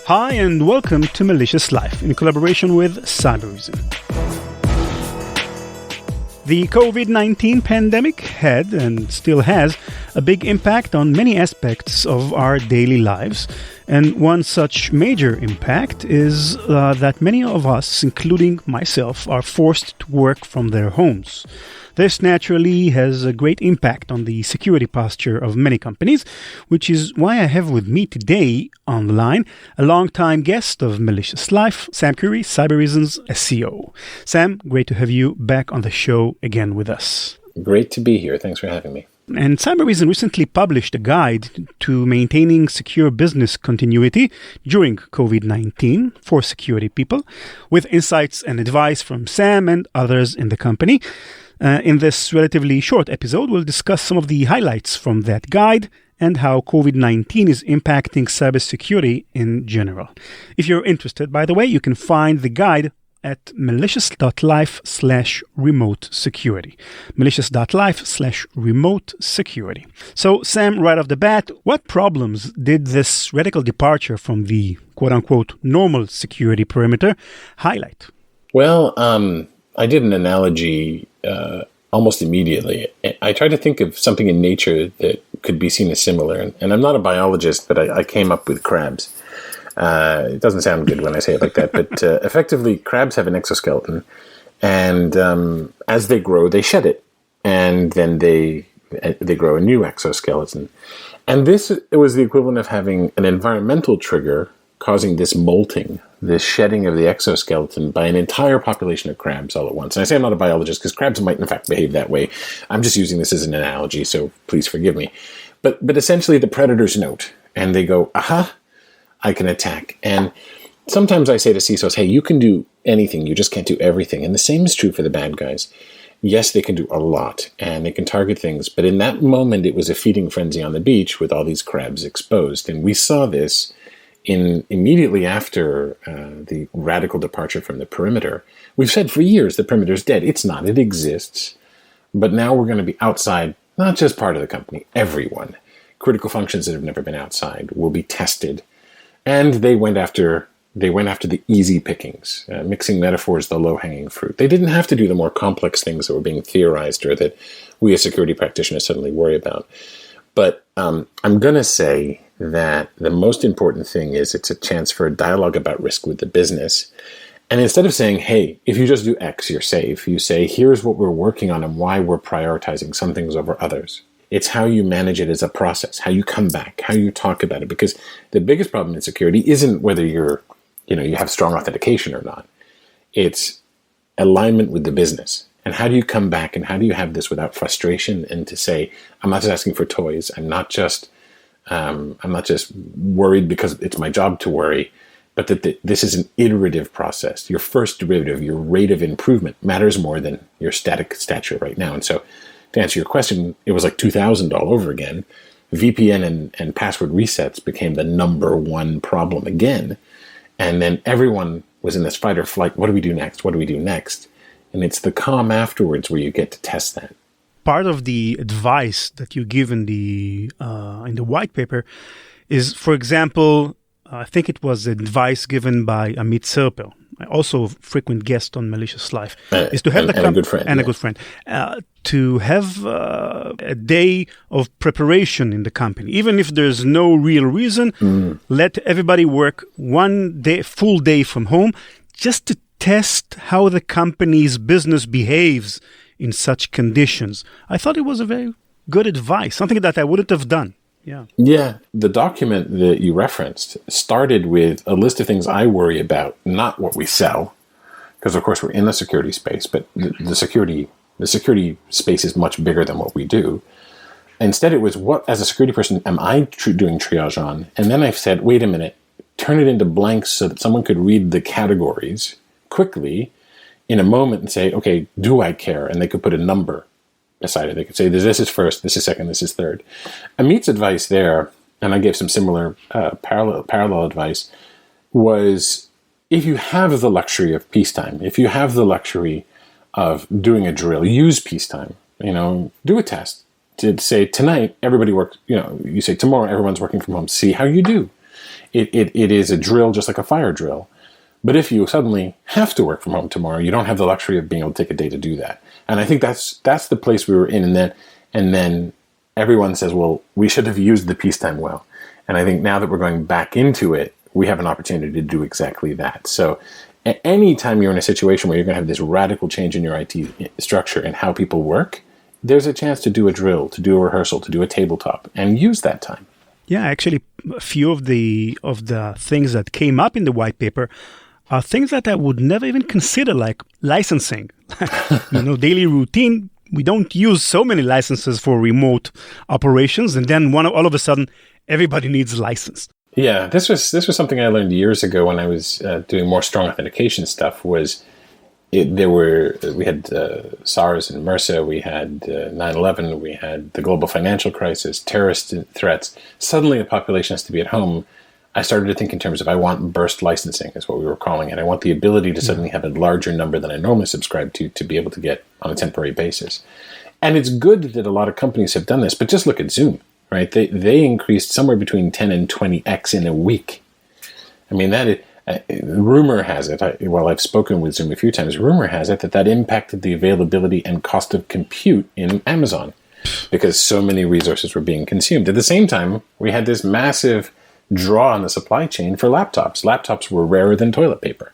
Hi and welcome to Malicious Life in collaboration with Cybereason. The COVID-19 pandemic had and still has a big impact on many aspects of our daily lives. And one such major impact is that many of us, including myself, are forced to work from their homes. This naturally has a great impact on the security posture of many companies, which is why I have with me today on the line a longtime guest of Malicious Life, Sam Curry, Cybereason's SEO. Sam, great to have you back on the show again with us. Great to be here. Thanks for having me. And Cybereason recently published a guide to maintaining secure business continuity during COVID-19 for security people, with insights and advice from Sam and others in the company. In this relatively short episode, we'll discuss some of the highlights from that guide and how COVID-19 is impacting cybersecurity in general. If you're interested, by the way, you can find the guide at malicious.life/remote security. malicious.life/remote security. So, Sam, right off the bat, what problems did this radical departure from the quote-unquote normal security perimeter highlight? Well, I did an analogy almost immediately. I tried to think of something in nature that could be seen as similar. And I'm not a biologist, but I came up with crabs. It doesn't sound good when I say it like that, but effectively, crabs have an exoskeleton. And as they grow, they shed it. And then they grow a new exoskeleton. And this was the equivalent of having an environmental trigger causing this molting, this shedding of the exoskeleton by an entire population of crabs all at once. And I say I'm not a biologist because crabs might in fact behave that way. I'm just using this as an analogy, so please forgive me. But essentially the predators note, and they go, aha, I can attack. And sometimes I say to CISOs, hey, you can do anything, you just can't do everything. And the same is true for the bad guys. Yes, they can do a lot, and they can target things. But in that moment, it was a feeding frenzy on the beach with all these crabs exposed. And we saw this immediately after the radical departure from the perimeter. We've said for years the perimeter is dead. It's not. It exists. But now we're going to be outside, not just part of the company, everyone. Critical functions that have never been outside will be tested. And they went after the easy pickings, mixing metaphors, the low-hanging fruit. They didn't have to do the more complex things that were being theorized or that we as security practitioners suddenly worry about. But I'm going to say that the most important thing is it's a chance for a dialogue about risk with the business. And instead of saying, hey, if you just do X, you're safe, you say, here's what we're working on and why we're prioritizing some things over others. It's how you manage it as a process, how you come back, how you talk about it. Because the biggest problem in security isn't whether you have strong authentication or not. It's alignment with the business. And how do you come back and how do you have this without frustration and to say, I'm not just asking for toys. I'm not just worried because it's my job to worry, but that this is an iterative process. Your first derivative, your rate of improvement matters more than your static stature right now. And so to answer your question, it was like 2000 all over again. VPN and password resets became the number one problem again. And then everyone was in this fight or flight. What do we do next? What do we do next? And it's the calm afterwards where you get to test that. Part of the advice that you give in the white paper is, for example, I think it was advice given by Amit Serpel, also a frequent guest on Malicious Life, is to have a good friend, a good friend, to have a day of preparation in the company, even if there's no real reason. Let everybody work one day, full day from home, just to test how the company's business behaves in such conditions. I thought it was a very good advice, something that I wouldn't have done. Yeah. The document that you referenced started with a list of things I worry about, not what we sell, because of course we're in the security space, but the security space is much bigger than what we do. Instead, it was what, as a security person, am I doing triage on? And then I said, wait a minute, turn it into blanks so that someone could read the categories quickly in a moment and say, okay, do I care? And they could put a number beside it. They could say, this is first, this is second, this is third. Amit's advice there, and I gave some similar parallel advice, was if you have the luxury of peacetime, if you have the luxury of doing a drill, use peacetime. Do a test to say tonight everybody works. You say tomorrow everyone's working from home. See how you do. It is a drill, just like a fire drill. But if you suddenly have to work from home tomorrow, you don't have the luxury of being able to take a day to do that. And I think that's the place we were in. And then everyone says, well, we should have used the peacetime well. And I think now that we're going back into it, we have an opportunity to do exactly that. So anytime you're in a situation where you're going to have this radical change in your IT structure and how people work, there's a chance to do a drill, to do a rehearsal, to do a tabletop, and use that time. Yeah, actually, a few of the things that came up in the white paper are things that I would never even consider, like licensing. Daily routine. We don't use so many licenses for remote operations, and then all of a sudden, everybody needs a license. Yeah, this was something I learned years ago when I was doing more strong authentication stuff. We had SARS and MRSA, we had 9/11, we had the global financial crisis, terrorist threats. Suddenly, the population has to be at home. I started to think in terms of, I want burst licensing, is what we were calling it. I want the ability to suddenly have a larger number than I normally subscribe to be able to get on a temporary basis. And it's good that a lot of companies have done this, but just look at Zoom, right? They increased somewhere between 10 and 20x in a week. I mean, rumor has it, while I've spoken with Zoom a few times, rumor has it that impacted the availability and cost of compute in Amazon because so many resources were being consumed. At the same time, we had this massive draw on the supply chain for laptops. Laptops were rarer than toilet paper.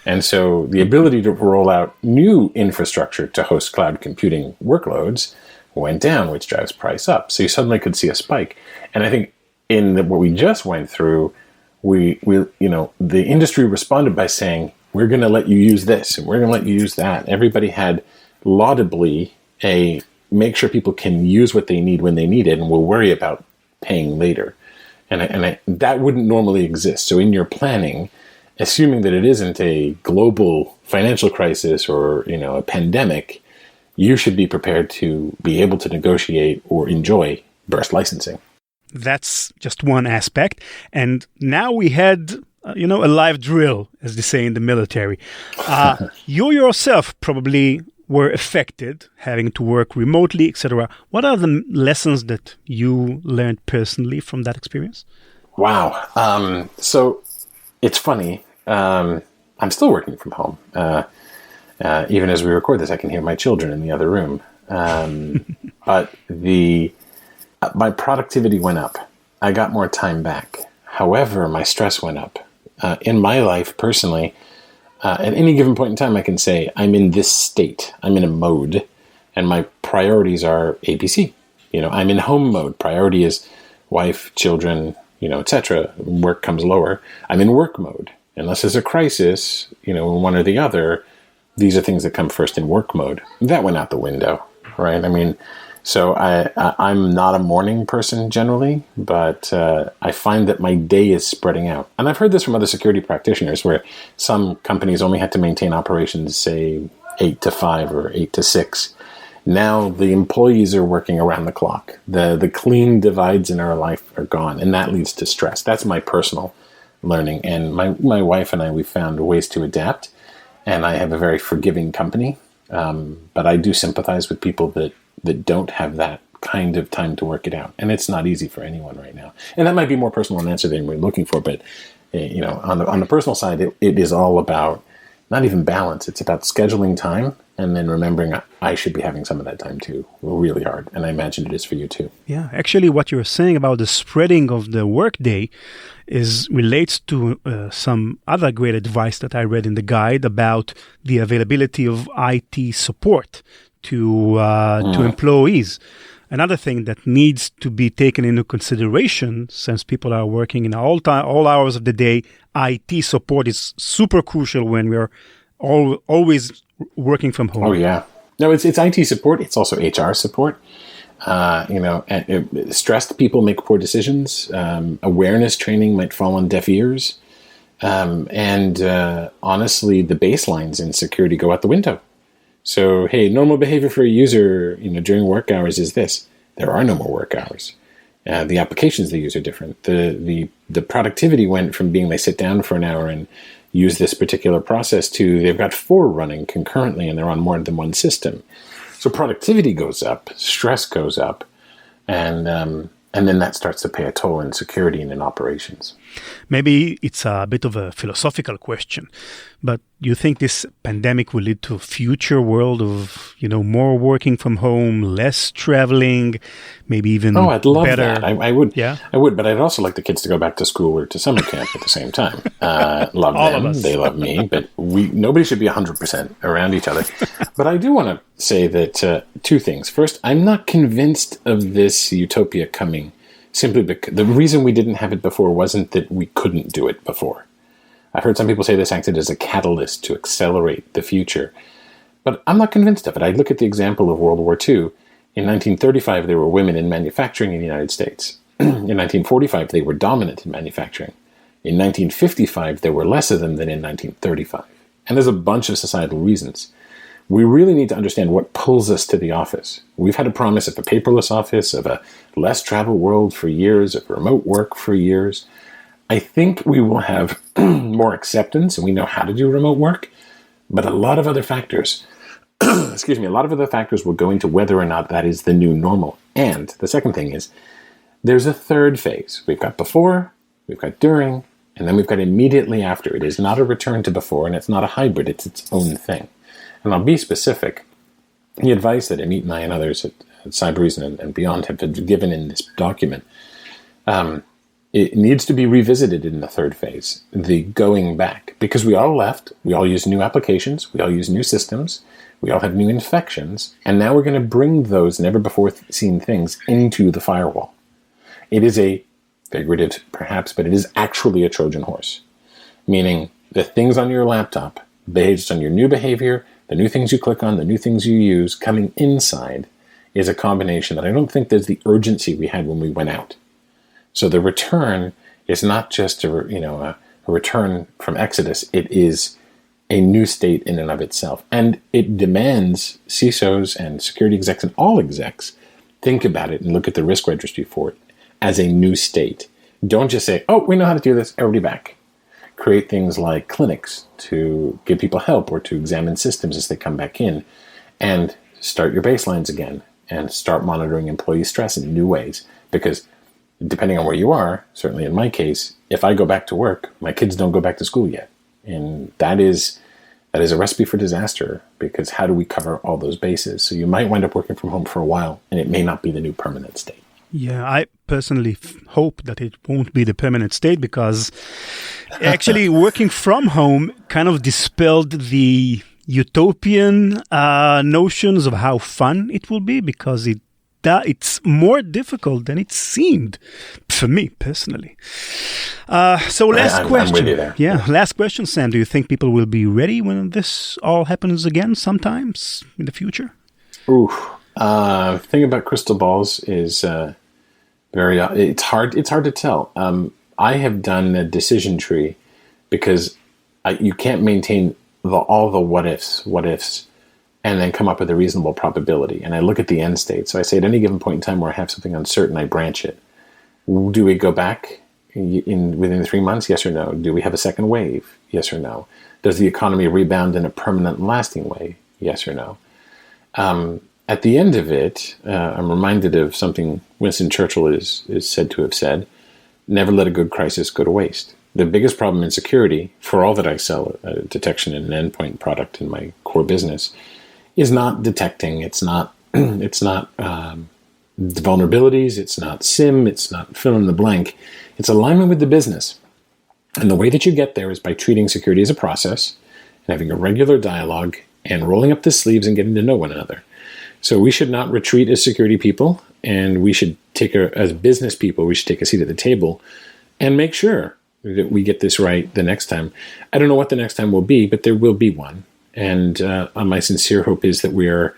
And so the ability to roll out new infrastructure to host cloud computing workloads went down, which drives price up. So you suddenly could see a spike. And I think what we just went through, the industry responded by saying, we're going to let you use this and we're going to let you use that. Everybody had laudably make sure people can use what they need when they need it, and we'll worry about paying later. And that wouldn't normally exist. So in your planning, assuming that it isn't a global financial crisis or a pandemic, you should be prepared to be able to negotiate or enjoy burst licensing. That's just one aspect. And now we had, a live drill, as they say in the military. You yourself probably were affected, having to work remotely, etc. What are the lessons that you learned personally from that experience? Wow. So it's funny. I'm still working from home. Even as we record this, I can hear my children in the other room. But my productivity went up. I got more time back. However, my stress went up. In my life, personally, at any given point in time, I can say, I'm in this state. I'm in a mode, and my priorities are ABC. I'm in home mode. Priority is wife, children, etc. Work comes lower. I'm in work mode. Unless there's a crisis, one or the other, these are things that come first in work mode. That went out the window, right? I mean, so I'm not a morning person generally, but I find that my day is spreading out. And I've heard this from other security practitioners where some companies only had to maintain operations, say, 8 to 5 or 8 to 6. Now the employees are working around the clock. The clean divides in our life are gone, and that leads to stress. That's my personal learning. And my wife and I, we found ways to adapt. And I have a very forgiving company. But I do sympathize with people that don't have that kind of time to work it out. And it's not easy for anyone right now. And that might be more personal an answer than we're looking for. But, on the personal side, it is all about not even balance. It's about scheduling time and then remembering I should be having some of that time too. Really hard. And I imagine it is for you too. Yeah, actually what you're saying about the spreading of the workday relates to some other great advice that I read in the guide about the availability of IT support to employees. Another thing that needs to be taken into consideration, since people are working in all hours of the day, IT support is super crucial when we're always working from home. Oh yeah, no, it's IT support. It's also HR support. Stressed people make poor decisions. Awareness training might fall on deaf ears, and honestly, the baselines in security go out the window. So, hey, normal behavior for a user, during work hours is this. There are no more work hours. The applications they use are different. The productivity went from being they sit down for an hour and use this particular process to they've got 4 running concurrently and they're on more than one system. So productivity goes up, stress goes up, and And then that starts to pay a toll in security and in operations. Maybe it's a bit of a philosophical question, but do you think this pandemic will lead to a future world of, more working from home, less traveling, maybe even better? Oh, I'd love that. I would. Yeah. I would, but I'd also like the kids to go back to school or to summer camp at the same time. Love All them. of us. They love me, but nobody should be 100% around each other. But I do want to say that two things. First, I'm not convinced of this utopia coming simply because the reason we didn't have it before wasn't that we couldn't do it before. I've heard some people say this acted as a catalyst to accelerate the future, but I'm not convinced of it. I look at the example of World War II. In 1935, there were women in manufacturing in the United States. In 1945, they were dominant in manufacturing. In 1955, there were less of them than in 1935. And there's a bunch of societal reasons. We really need to understand what pulls us to the office. We've had a promise of a paperless office, of a less travel world for years, of remote work for years. I think we will have more acceptance, and we know how to do remote work, but a lot of other factors, a lot of other factors will go into whether or not that is the new normal. And the second thing is, there's a third phase. We've got before, we've got during, and then we've got immediately after. It is not a return to before, and it's not a hybrid, it's its own thing. And I'll be specific. The advice that Amit and I and others at Cybereason and beyond have been given in this document, it needs to be revisited in the third phase, the going back. Because we all left, we all use new applications, we all use new systems, we all have new infections, and now we're going to bring those never-before-seen things into the firewall. It is a figurative, perhaps, but it is actually a Trojan horse. Meaning, the things on your laptop, based on your new behavior, the new things you click on, the new things you use, coming inside is a combination that I don't think there's the urgency we had when we went out. So the return is not just a return from Exodus. It is a new state in and of itself. And it demands CISOs and security execs and all execs think about it and look at the risk registry for it as a new state. Don't just say, oh, we know how to do this, everybody back. Create things like clinics to give people help or to examine systems as they come back in, and start your baselines again and start monitoring employee stress in new ways. Because depending on where you are, certainly in my case, if I go back to work, my kids don't go back to school yet. And that is a recipe for disaster, because how do we cover all those bases? So you might wind up working from home for a while, and it may not be the new permanent state. Yeah, I personally hope that it won't be the permanent state, because actually working from home kind of dispelled the utopian notions of how fun it will be, because it's more difficult than it seemed for me personally. So last question. I'm with you there. Yeah, last question, Sam. Do you think people will be ready when this all happens again sometimes in the future? Ooh, thing about crystal balls is it's hard to tell. I have done a decision tree because you can't maintain all the what ifs, and then come up with a reasonable probability. And I look at the end state. So I say at any given point in time where I have something uncertain, I branch it. Do we go back within 3 months? Yes or no? Do we have a second wave? Yes or no? Does the economy rebound in a permanent, lasting way? Yes or no? At the end of it, I'm reminded of something Winston Churchill is said to have said: never let a good crisis go to waste. The biggest problem in security, for all that I sell a detection and an endpoint product in my core business, is not detecting. It's not vulnerabilities. It's not SIM. It's not fill in the blank. It's alignment with the business. And the way that you get there is by treating security as a process and having a regular dialogue and rolling up the sleeves and getting to know one another. So we should not retreat as security people, and we should as business people, we should take a seat at the table and make sure that we get this right the next time. I don't know what the next time will be, but there will be one. And my sincere hope is that we are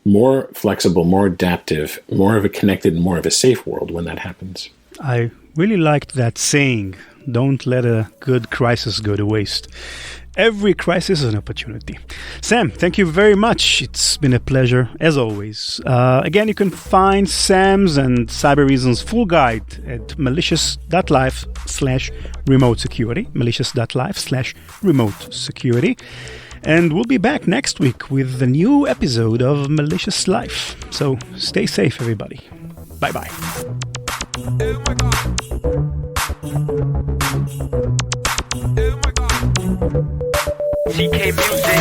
more flexible, more adaptive, more of a connected, and more of a safe world when that happens. I really liked that saying, don't let a good crisis go to waste. Every crisis is an opportunity. Sam, thank you very much. It's been a pleasure, as always. Again, you can find Sam's and Cybereason's full guide at malicious.life/remote security, malicious.life/remote security. And we'll be back next week with a new episode of Malicious Life. So stay safe, everybody. Bye-bye. CK music.